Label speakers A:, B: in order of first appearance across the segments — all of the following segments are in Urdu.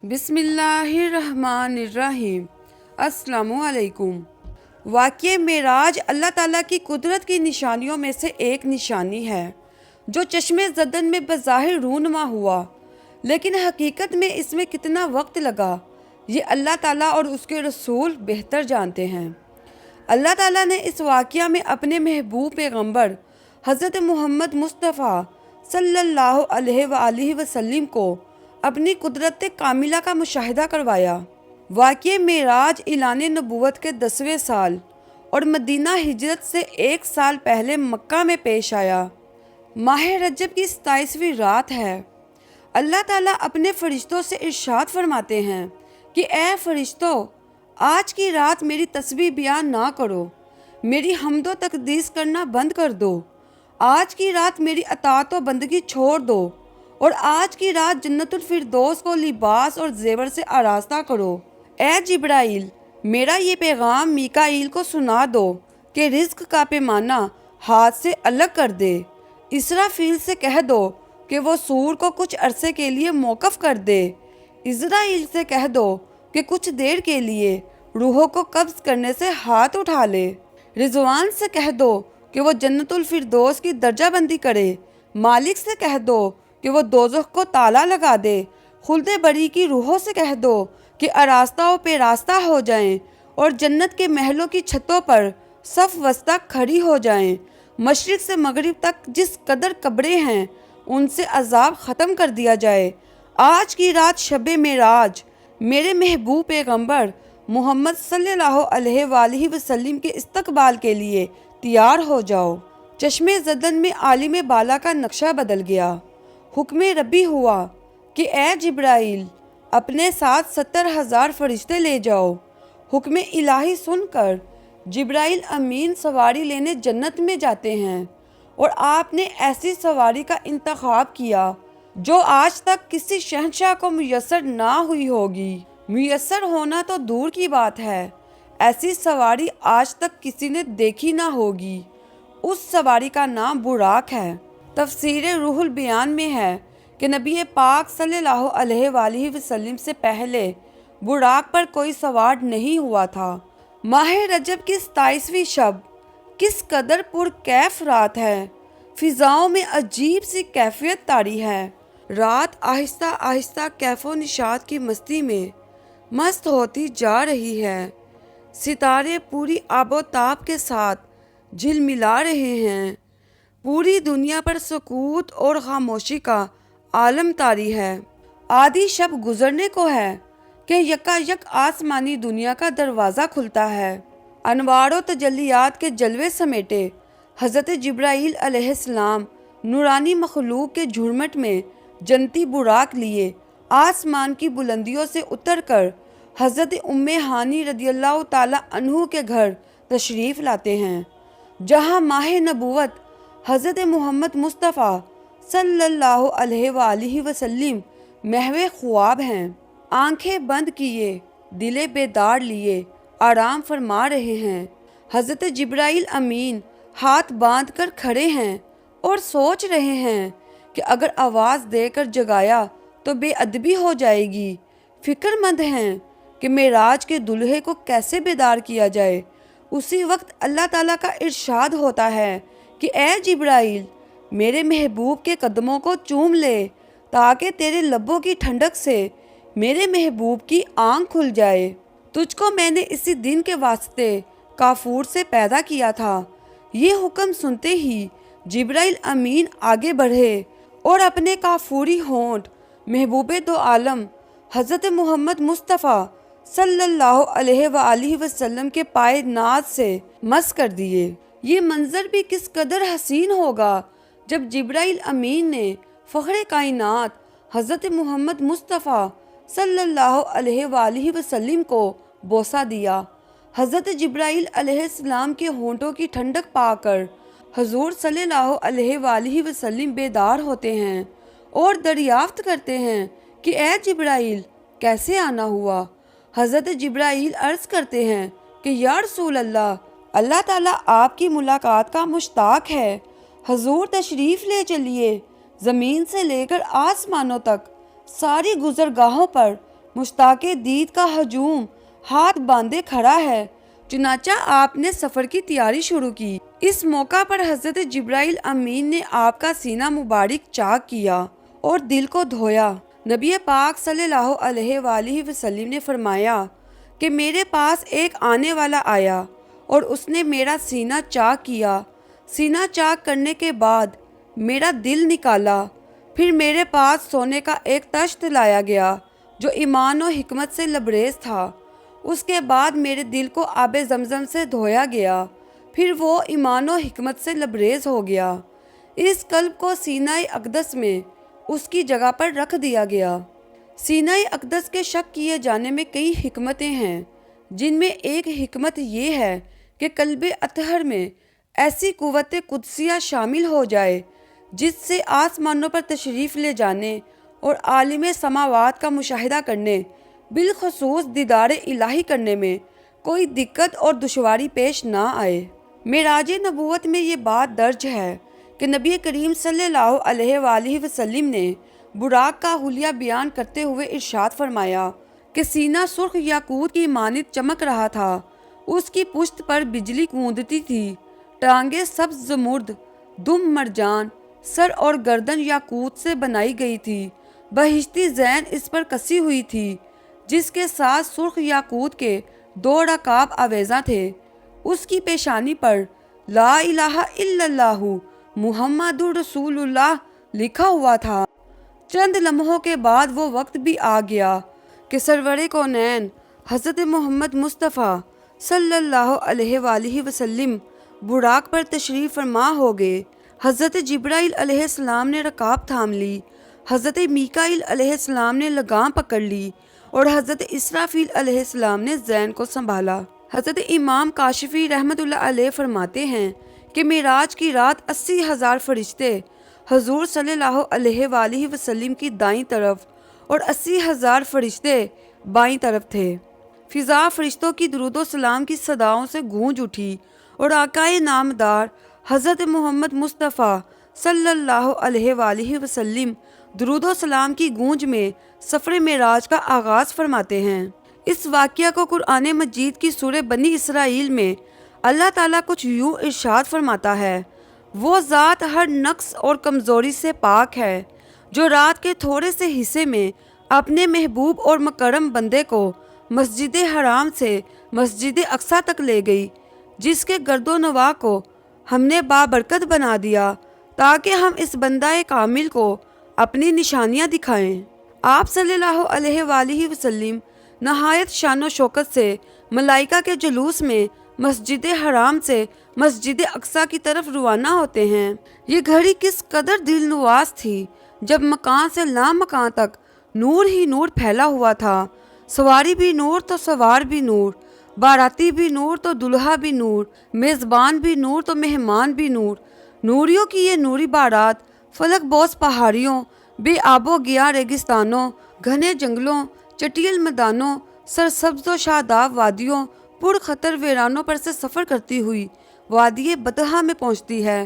A: بسم اللہ الرحمن الرحیم۔ السلام علیکم۔ واقعہ معراج اللہ تعالیٰ کی قدرت کی نشانیوں میں سے ایک نشانی ہے جو چشم زدن میں بظاہر رونما ہوا، لیکن حقیقت میں اس میں کتنا وقت لگا یہ اللہ تعالیٰ اور اس کے رسول بہتر جانتے ہیں۔ اللہ تعالیٰ نے اس واقعہ میں اپنے محبوب پیغمبر حضرت محمد مصطفیٰ صلی اللہ علیہ وآلہ وسلم کو اپنی قدرت کاملہ کا مشاہدہ کروایا۔ واقعہ معراج اعلان نبوت کے 10ویں سال اور مدینہ ہجرت سے 1 سال پہلے مکہ میں پیش آیا۔ ماہ رجب کی 27ویں رات ہے۔ اللہ تعالیٰ اپنے فرشتوں سے ارشاد فرماتے ہیں کہ اے فرشتوں، آج کی رات میری تسبیح بیان نہ کرو، میری حمد و تقدیس کرنا بند کر دو، آج کی رات میری اطاعت و بندگی چھوڑ دو، اور آج کی رات جنت الفردوس کو لباس اور زیور سے آراستہ کرو۔ اے جبرائیل، میرا یہ پیغام میکائیل کو سنا دو کہ رزق کا پیمانہ ہاتھ سے الگ کر دے۔ اسرافیل سے کہہ دو کہ وہ سور کو کچھ عرصے کے لیے موقف کر دے۔ عزرائیل سے کہہ دو کہ کچھ دیر کے لیے روحوں کو قبض کرنے سے ہاتھ اٹھا لے۔ رضوان سے کہہ دو کہ وہ جنت الفردوس کی درجہ بندی کرے۔ مالک سے کہہ دو کہ وہ دوزخ کو تالا لگا دے۔ خلد بری کی روحوں سے کہہ دو کہ آراستہ و پیراستہ ہو جائیں اور جنت کے محلوں کی چھتوں پر صف وسطہ کھڑی ہو جائیں۔ مشرق سے مغرب تک جس قدر قبریں ہیں ان سے عذاب ختم کر دیا جائے۔ آج کی رات شب معراج میرے محبوب پیغمبر محمد صلی اللہ علیہ وآلہ وسلم کے استقبال کے لیے تیار ہو جاؤ۔ چشم زدن میں عالم بالا کا نقشہ بدل گیا۔ حکم ربی ہوا کہ اے جبرائیل، اپنے ساتھ 70,000 فرشتے لے جاؤ۔ حکم الہی سن کر جبرائیل امین سواری لینے جنت میں جاتے ہیں، اور آپ نے ایسی سواری کا انتخاب کیا جو آج تک کسی شہنشاہ کو میسر نہ ہوئی ہوگی۔ میسر ہونا تو دور کی بات ہے، ایسی سواری آج تک کسی نے دیکھی نہ ہوگی۔ اس سواری کا نام براق ہے۔ تفسیر روح البیان میں ہے کہ نبی پاک صلی اللہ علیہ وآلہ وسلم سے پہلے براق پر کوئی سوار نہیں ہوا تھا۔ ماہ رجب کی 27ویں شب کس قدر پرکیف رات ہے۔ فضاؤں میں عجیب سی کیفیت طاری ہے۔ رات آہستہ آہستہ کیف و نشاط کی مستی میں مست ہوتی جا رہی ہے۔ ستارے پوری آب و تاب کے ساتھ جھلملا رہے ہیں۔ پوری دنیا پر سکوت اور خاموشی کا عالم طاری ہے۔ آدھی شب گزرنے کو ہے کہ یکا یک آسمانی دنیا کا دروازہ کھلتا ہے۔ انوار و تجلیات کے جلوے سمیٹے حضرت جبرائیل علیہ السلام نورانی مخلوق کے جھرمٹ میں جنتی براق لیے آسمان کی بلندیوں سے اتر کر حضرت ام ہانی رضی اللہ تعالی عنہ کے گھر تشریف لاتے ہیں، جہاں ماہ نبوت حضرت محمد مصطفیٰ صلی اللہ علیہ وآلہ وسلم محو خواب ہیں۔ آنکھیں بند کیے، دل بیدار لیے آرام فرما رہے ہیں۔ حضرت جبرائیل امین ہاتھ باندھ کر کھڑے ہیں اور سوچ رہے ہیں کہ اگر آواز دے کر جگایا تو بے ادبی ہو جائے گی۔ فکر مند ہیں کہ معراج کے دلہے کو کیسے بیدار کیا جائے۔ اسی وقت اللہ تعالیٰ کا ارشاد ہوتا ہے کہ اے جبرائیل، میرے محبوب کے قدموں کو چوم لے تاکہ تیرے لبوں کی ٹھنڈک سے میرے محبوب کی آنکھ کھل جائے۔ تجھ کو میں نے اسی دن کے واسطے کافور سے پیدا کیا تھا۔ یہ حکم سنتے ہی جبرائیل امین آگے بڑھے اور اپنے کافوری ہونٹ محبوب دو عالم حضرت محمد مصطفیٰ صلی اللہ علیہ وآلہ وسلم کے پائے ناز سے مس کر دیے۔ یہ منظر بھی کس قدر حسین ہوگا جب جبرائیل امین نے فخر کائنات حضرت محمد مصطفیٰ صلی اللہ علیہ وآلہ وسلم کو بوسہ دیا۔ حضرت جبرائیل علیہ السلام کے ہونٹوں کی ٹھنڈک پا کر حضور صلی اللہ علیہ وآلہ وسلم بیدار ہوتے ہیں اور دریافت کرتے ہیں کہ اے جبرائیل، کیسے آنا ہوا؟ حضرت جبرائیل عرض کرتے ہیں کہ یا رسول اللہ، اللہ تعالیٰ آپ کی ملاقات کا مشتاق ہے، حضور تشریف لے چلیے۔ زمین سے لے کر آسمانوں تک ساری گزرگاہوں پر مشتاق دید کا ہجوم ہاتھ باندھے کھڑا ہے۔ چنانچہ آپ نے سفر کی تیاری شروع کی۔ اس موقع پر حضرت جبرائیل امین نے آپ کا سینہ مبارک چاک کیا اور دل کو دھویا۔ نبی پاک صلی اللہ علیہ وآلہ وسلم نے فرمایا کہ میرے پاس ایک آنے والا آیا اور اس نے میرا سینہ چاک کیا۔ سینہ چاک کرنے کے بعد میرا دل نکالا، پھر میرے پاس سونے کا ایک تشت لایا گیا جو ایمان و حکمت سے لبریز تھا۔ اس کے بعد میرے دل کو آب زمزم سے دھویا گیا، پھر وہ ایمان و حکمت سے لبریز ہو گیا۔ اس قلب کو سینہ اقدس میں اس کی جگہ پر رکھ دیا گیا۔ سینہ اقدس کے شک کیے جانے میں کئی حکمتیں ہیں، جن میں ایک حکمت یہ ہے کہ قلب اطہر میں ایسی قوت قدسیہ شامل ہو جائے جس سے آسمانوں پر تشریف لے جانے اور عالم سماوات کا مشاہدہ کرنے، بالخصوص دیدار الہی کرنے میں کوئی دقت اور دشواری پیش نہ آئے۔ معراج نبوت میں یہ بات درج ہے کہ نبی کریم صلی اللہ علیہ وآلہ وسلم نے براق کا حلیہ بیان کرتے ہوئے ارشاد فرمایا کہ سینہ سرخ یاقوت کی مانند چمک رہا تھا، اس کی پشت پر بجلی گونجتی تھی، ٹانگیں سبز زمرد، دم مرجان، سر اور گردن یاقوت سے بنائی گئی تھی، بہشتی زین اس پر کسی ہوئی تھی جس کے ساتھ سرخ یاقوت کے 2 رکاب آویزاں تھے۔ اس کی پیشانی پر لا الہ الا اللہ محمد رسول اللہ لکھا ہوا تھا۔ چند لمحوں کے بعد وہ وقت بھی آ گیا کہ سرور کونین حضرت محمد مصطفیٰ صلی اللہ علیہ وآلہ وسلم براق پر تشریف فرما ہو گئے۔ حضرت جبرائیل علیہ السلام نے رکاب تھام لی، حضرت میکائیل علیہ السلام نے لگام پکڑ لی اور حضرت اسرافیل علیہ السلام نے زین کو سنبھالا۔ حضرت امام کاشفی رحمۃ اللہ علیہ فرماتے ہیں کہ معراج کی رات 80,000 فرشتے حضور صلی اللہ علیہ وآلہ وسلم کی دائیں طرف اور 80,000 فرشتے بائیں طرف تھے۔ فضا فرشتوں کی درود و سلام کی صداؤں سے گونج اٹھی اور آقائے نامدار حضرت محمد مصطفیٰ صلی اللہ علیہ وآلہ وسلم درود و سلام کی گونج میں سفر معراج کا آغاز فرماتے ہیں۔ اس واقعہ کو قرآن مجید کی سورہ بنی اسرائیل میں اللہ تعالیٰ کچھ یوں ارشاد فرماتا ہے: وہ ذات ہر نقص اور کمزوری سے پاک ہے جو رات کے تھوڑے سے حصے میں اپنے محبوب اور مکرم بندے کو مسجد حرام سے مسجد اقصیٰ تک لے گئی، جس کے گرد و نواح کو ہم نے بابرکت بنا دیا تاکہ ہم اس بندہ کامل کو اپنی نشانیاں دکھائیں۔ آپ صلی اللہ علیہ وآلہ وسلم نہایت شان و شوکت سے ملائکہ کے جلوس میں مسجد حرام سے مسجد اقصیٰ کی طرف روانہ ہوتے ہیں۔ یہ گھڑی کس قدر دل نواز تھی جب مکان سے لامکان تک نور ہی نور پھیلا ہوا تھا، سواری بھی نور تو سوار بھی نور، باراتی بھی نور تو دلہا بھی نور، میزبان بھی نور تو مہمان بھی نور۔ نوریوں کی یہ نوری بارات فلک بوس پہاڑیوں، بے آب و گیا ریگستانوں، گھنے جنگلوں، چٹیل میدانوں، سرسبز و شاداب وادیوں، پر خطر ویرانوں پر سے سفر کرتی ہوئی وادی بطحا میں پہنچتی ہے،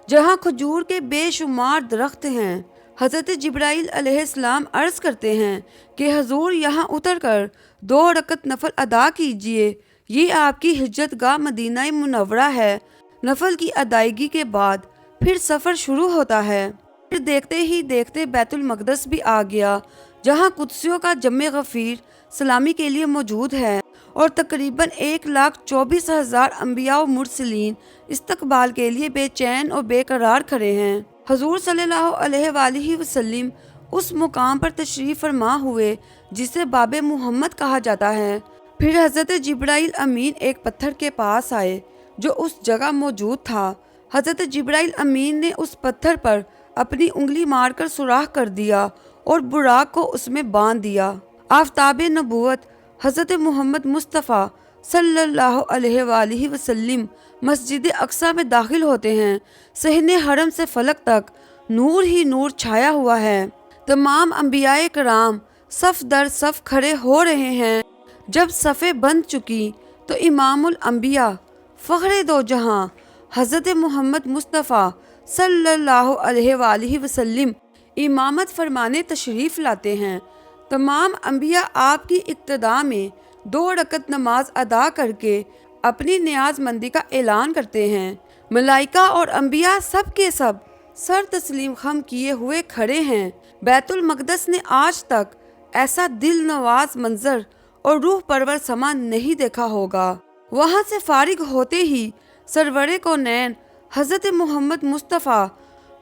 A: جہاں کھجور کے بے شمار درخت ہیں۔ حضرت جبرائیل علیہ السلام عرض کرتے ہیں کہ حضور یہاں اتر کر 2 رکعت نفل ادا کیجئے، یہ آپ کی ہجرت گاہ مدینہ منورہ ہے۔ نفل کی ادائیگی کے بعد پھر سفر شروع ہوتا ہے۔ پھر دیکھتے ہی دیکھتے بیت المقدس بھی آ گیا، جہاں قدسیوں کا جمع غفیر سلامی کے لیے موجود ہے اور تقریباً 1,24,000 انبیاء و مرسلین استقبال کے لیے بے چین اور بے قرار کھڑے ہیں۔ حضور صلی اللہ علیہ وآلہ وسلم اس مقام پر تشریف فرما ہوئے جسے باب محمد کہا جاتا ہے۔ پھر حضرت جبرائیل امین ایک پتھر کے پاس آئے جو اس جگہ موجود تھا۔ حضرت جبرائیل امین نے اس پتھر پر اپنی انگلی مار کر سوراخ کر دیا اور براق کو اس میں باندھ دیا۔ آفتاب نبوت حضرت محمد مصطفیٰ صلی اللہ علیہ وآلہ وسلم مسجد اقصیٰ میں داخل ہوتے ہیں۔ صحن حرم سے فلک تک نور ہی نور چھایا ہوا ہے۔ تمام انبیاء کرام صف در صف کھڑے ہو رہے ہیں۔ جب صفیں بند چکی تو امام الانبیاء فخر دو جہاں حضرت محمد مصطفیٰ صلی اللہ علیہ وآلہ وسلم امامت فرمانے تشریف لاتے ہیں۔ تمام انبیاء آپ کی اقتداء میں 2 رکعت نماز ادا کر کے اپنی نیاز مندی کا اعلان کرتے ہیں۔ ملائکہ اور انبیاء سب کے سب سر تسلیم خم کیے ہوئے کھڑے ہیں۔ بیت المقدس نے آج تک ایسا دل نواز منظر اور روح پرور سما نہیں دیکھا ہوگا۔ وہاں سے فارغ ہوتے ہی سرور کونین حضرت محمد مصطفیٰ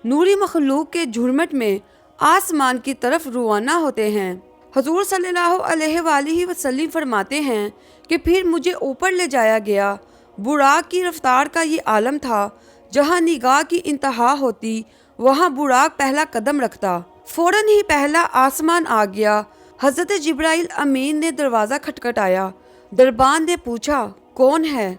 A: نوری مخلوق کے جھرمٹ میں آسمان کی طرف روانہ ہوتے ہیں۔ حضور صلی اللہ علیہ وآلہ وسلم فرماتے ہیں کہ پھر مجھے اوپر لے جایا گیا۔ براق کی رفتار کا یہ عالم تھا، جہاں نگاہ کی انتہا ہوتی وہاں براق پہلا قدم رکھتا۔ فوراً ہی پہلا آسمان آ گیا۔ حضرت جبرائیل امین نے دروازہ کھٹکھٹایا۔ دربان نے پوچھا کون ہے؟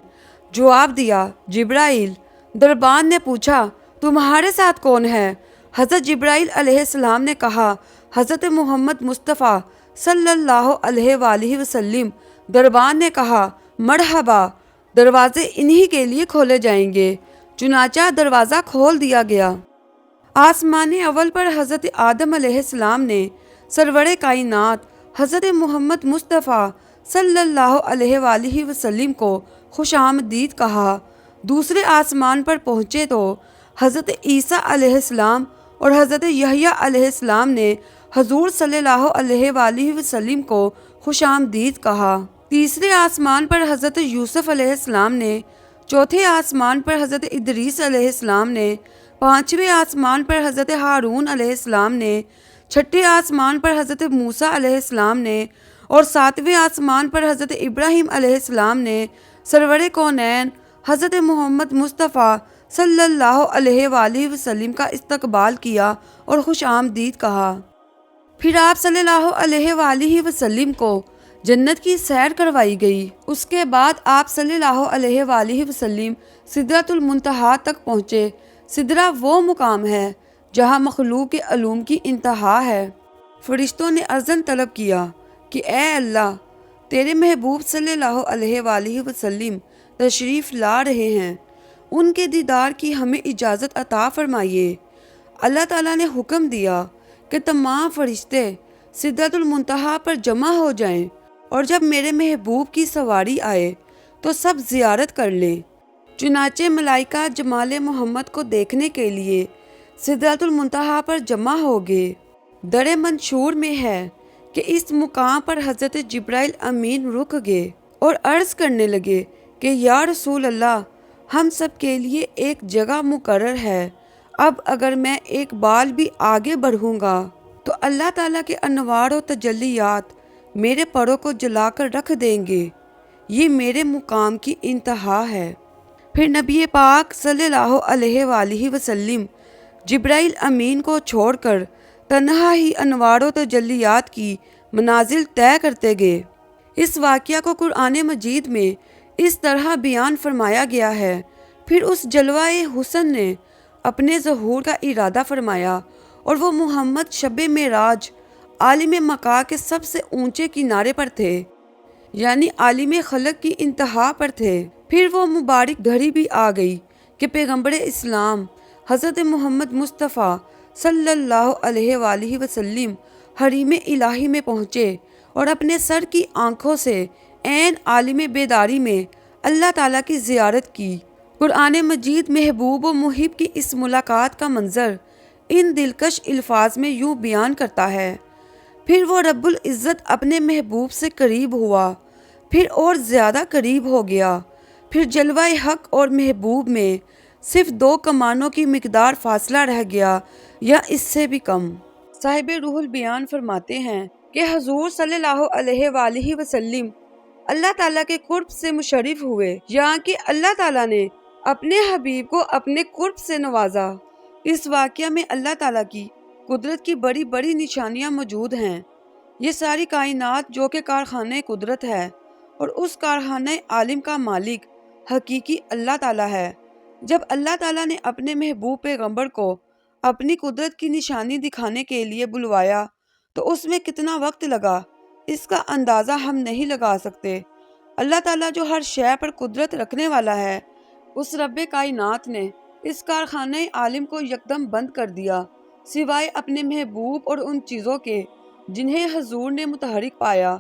A: جواب دیا جبرائیل۔ دربان نے پوچھا تمہارے ساتھ کون ہے؟ حضرت جبرائیل علیہ السلام نے کہا حضرت محمد مصطفیٰ صلی اللہ علیہ وآلہ وسلم۔ دربان نے کہا مرحبا، دروازے انہی کے لیے کھولے جائیں گے۔ چنانچہ دروازہ کھول دیا گیا۔ آسمان اول پر حضرت آدم علیہ السلام نے سرور کائنات حضرت محمد مصطفیٰ صلی اللہ علیہ وآلہ وسلم کو خوش آمدید کہا۔ دوسرے آسمان پر پہنچے تو حضرت عیسیٰ علیہ السلام اور حضرت یحییٰ علیہ السلام نے حضور صلی اللہ علیہ وآلہ وسلم کو خوش آمدید کہا۔ تیسرے آسمان پر حضرت یوسف علیہ السلام نے، چوتھے آسمان پر حضرت ادریس علیہ السلام نے، پانچویں آسمان پر حضرت ہارون علیہ السلام نے، چھٹے آسمان پر حضرت موسیٰ علیہ السلام نے اور ساتویں آسمان پر حضرت ابراہیم علیہ السلام نے سرور کونین حضرت محمد مصطفیٰ صلی اللہ علیہ وآلہ وسلم کا استقبال کیا اور خوش آمدید کہا۔ پھر آپ صلی اللہ علیہ وآلہ وسلم کو جنت کی سیر کروائی گئی۔ اس کے بعد آپ صلی اللہ علیہ وآلہ وسلم سدرۃ المنتہا تک پہنچے۔ سدرہ وہ مقام ہے جہاں مخلوق کے علوم کی انتہا ہے۔ فرشتوں نے اذن طلب کیا کہ اے اللہ، تیرے محبوب صلی اللہ علیہ وآلہ وسلم تشریف لا رہے ہیں، ان کے دیدار کی ہمیں اجازت عطا فرمائیے۔ اللہ تعالیٰ نے حکم دیا کہ تمام فرشتے سدرۃ المنتہا پر جمع ہو جائیں اور جب میرے محبوب کی سواری آئے تو سب زیارت کر لیں۔ چنانچہ ملائکہ جمال محمد کو دیکھنے کے لیے سدرۃ المنتہا پر جمع ہو گئے۔ در منشور میں ہے کہ اس مقام پر حضرت جبرائیل امین رک گئے اور عرض کرنے لگے کہ یا رسول اللہ، ہم سب کے لیے ایک جگہ مقرر ہے، اب اگر میں ایک بال بھی آگے بڑھوں گا تو اللہ تعالیٰ کے انوار و تجلیات میرے پروں کو جلا کر رکھ دیں گے۔ یہ میرے مقام کی انتہا ہے۔ پھر نبی پاک صلی اللہ علیہ وآلہ وسلم جبرائیل امین کو چھوڑ کر تنہا ہی انوار و تجلیات کی منازل طے کرتے گئے۔ اس واقعہ کو قرآن مجید میں اس طرح بیان فرمایا گیا ہے۔ پھر اس جلوہ حسن نے اپنے ظہور کا ارادہ فرمایا اور وہ محمد شب معراج عالم مقام کے سب سے اونچے کنارے پر تھے، یعنی عالم خلق کی انتہا پر تھے۔ پھر وہ مبارک گھڑی بھی آ گئی کہ پیغمبر اسلام حضرت محمد مصطفیٰ صلی اللہ علیہ وآلہ وسلم حریم الہی میں پہنچے اور اپنے سر کی آنکھوں سے عین عالم بیداری میں اللہ تعالیٰ کی زیارت کی۔ قرآن مجید محبوب و محب کی اس ملاقات کا منظر ان دلکش الفاظ میں یوں بیان کرتا ہے۔ پھر وہ رب العزت اپنے محبوب سے قریب ہوا، پھر اور زیادہ قریب ہو گیا، پھر جلوہ حق اور محبوب میں صرف 2 کمانوں کی مقدار فاصلہ رہ گیا یا اس سے بھی کم۔ صاحب روح البیان فرماتے ہیں کہ حضور صلی اللہ علیہ وآلہ وسلم اللہ تعالیٰ کے قرب سے مشرف ہوئے، یہاں کہ اللہ تعالیٰ نے اپنے حبیب کو اپنے قرب سے نوازا۔ اس واقعہ میں اللہ تعالیٰ کی قدرت کی بڑی بڑی نشانیاں موجود ہیں۔ یہ ساری کائنات جو کہ کارخانہ قدرت ہے اور اس کارخانہ عالم کا مالک حقیقی اللہ تعالیٰ ہے۔ جب اللہ تعالیٰ نے اپنے محبوب پیغمبر کو اپنی قدرت کی نشانی دکھانے کے لیے بلوایا تو اس میں کتنا وقت لگا، اس کا اندازہ ہم نہیں لگا سکتے۔ اللہ تعالیٰ جو ہر شے پر قدرت رکھنے والا ہے، اس رب کائنات نے اس کارخانہ عالم کو یکدم بند کر دیا، سوائے اپنے محبوب اور ان چیزوں کے جنہیں حضور نے متحرک پایا۔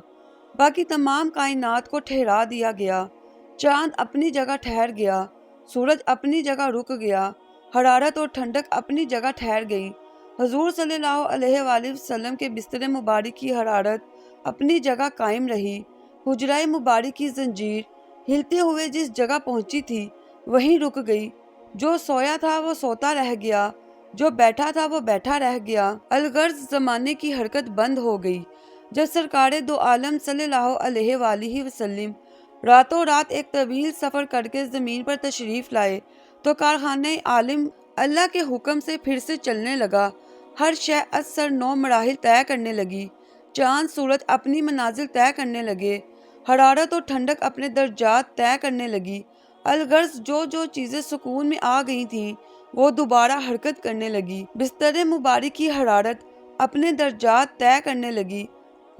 A: باقی تمام کائنات کو ٹھہرا دیا گیا۔ چاند اپنی جگہ ٹھہر گیا، سورج اپنی جگہ رک گیا، حرارت اور ٹھنڈک اپنی جگہ ٹھہر گئی۔ حضور صلی اللہ علیہ وآلہ وسلم کے بستر مبارک کی حرارت اپنی جگہ قائم رہی۔ حجرہ مبارک کی زنجیر ہلتے ہوئے جس جگہ پہنچی تھی وہیں رک گئی۔ جو سویا تھا وہ سوتا رہ گیا، جو بیٹھا تھا وہ بیٹھا رہ گیا۔ الغرض زمانے کی حرکت بند ہو گئی۔ جب سرکار دو عالم صلی اللہ علیہ وآلہ وسلم راتوں رات ایک طویل سفر کر کے زمین پر تشریف لائے تو کارخانہ عالم اللہ کے حکم سے پھر سے چلنے لگا۔ ہر شے از سر نو مراحل طے کرنے لگی۔ چاند سورج اپنی منازل طے کرنے لگے، حرارت اور ٹھنڈک اپنے درجات طے کرنے لگی۔ الغرض جو چیزیں سکون میں آ گئی تھیں وہ دوبارہ حرکت کرنے لگی۔ بستر مبارک کی حرارت اپنے درجات طے کرنے لگی،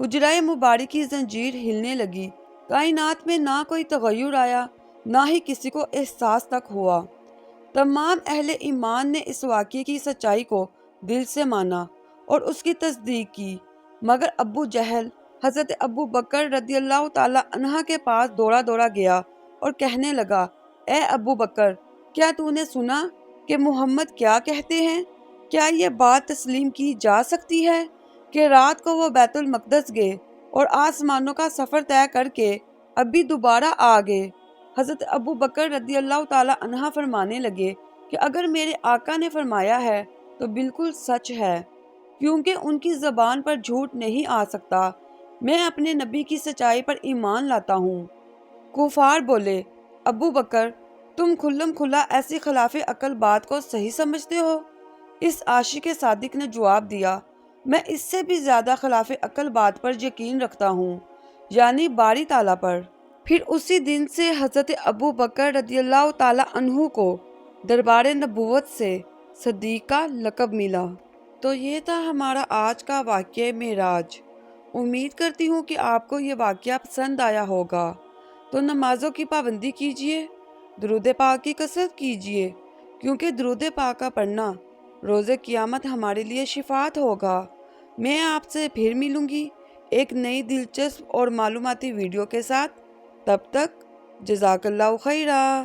A: حجرہ مبارک کی زنجیر ہلنے لگی۔ کائنات میں نہ کوئی تغیر آیا، نہ ہی کسی کو احساس تک ہوا۔ تمام اہل ایمان نے اس واقعے کی سچائی کو دل سے مانا اور اس کی تصدیق کی، مگر ابو جہل حضرت ابو بکر رضی اللہ تعالی عنہ کے پاس دوڑا گیا اور کہنے لگا، اے ابو بکر، کیا تو نے سنا کہ محمد کیا کہتے ہیں؟ کیا یہ بات تسلیم کی جا سکتی ہے کہ رات کو وہ بیت المقدس گئے اور آسمانوں کا سفر طے کر کے ابھی دوبارہ آ گئے؟ حضرت ابو بکر رضی اللہ تعالی عنہ فرمانے لگے کہ اگر میرے آقا نے فرمایا ہے تو بالکل سچ ہے، کیونکہ ان کی زبان پر جھوٹ نہیں آ سکتا۔ میں اپنے نبی کی سچائی پر ایمان لاتا ہوں۔ کفار بولے، ابو بکر، تم کھلم کھلا ایسی خلاف عقل بات کو صحیح سمجھتے ہو؟ اس عاشق صادق نے جواب دیا، میں اس سے بھی زیادہ خلاف عقل بات پر یقین رکھتا ہوں، یعنی باری تعالیٰ پر۔ پھر اسی دن سے حضرت ابو بکر رضی اللہ تعالی عنہ کو دربار نبوت سے صدیق کا لقب ملا۔ تو یہ تھا ہمارا آج کا واقعہ معراج۔ امید کرتی ہوں کہ آپ کو یہ واقعہ پسند آیا ہوگا۔ تو نمازوں کی پابندی کیجیے، درود پاک کی کثرت کیجیے، کیونکہ درود پاک کا پڑھنا روز قیامت ہمارے لیے شفاعت ہوگا۔ میں آپ سے پھر ملوں گی ایک نئی دلچسپ اور معلوماتی ویڈیو کے ساتھ۔ تب تک جزاک اللہ خیرہ۔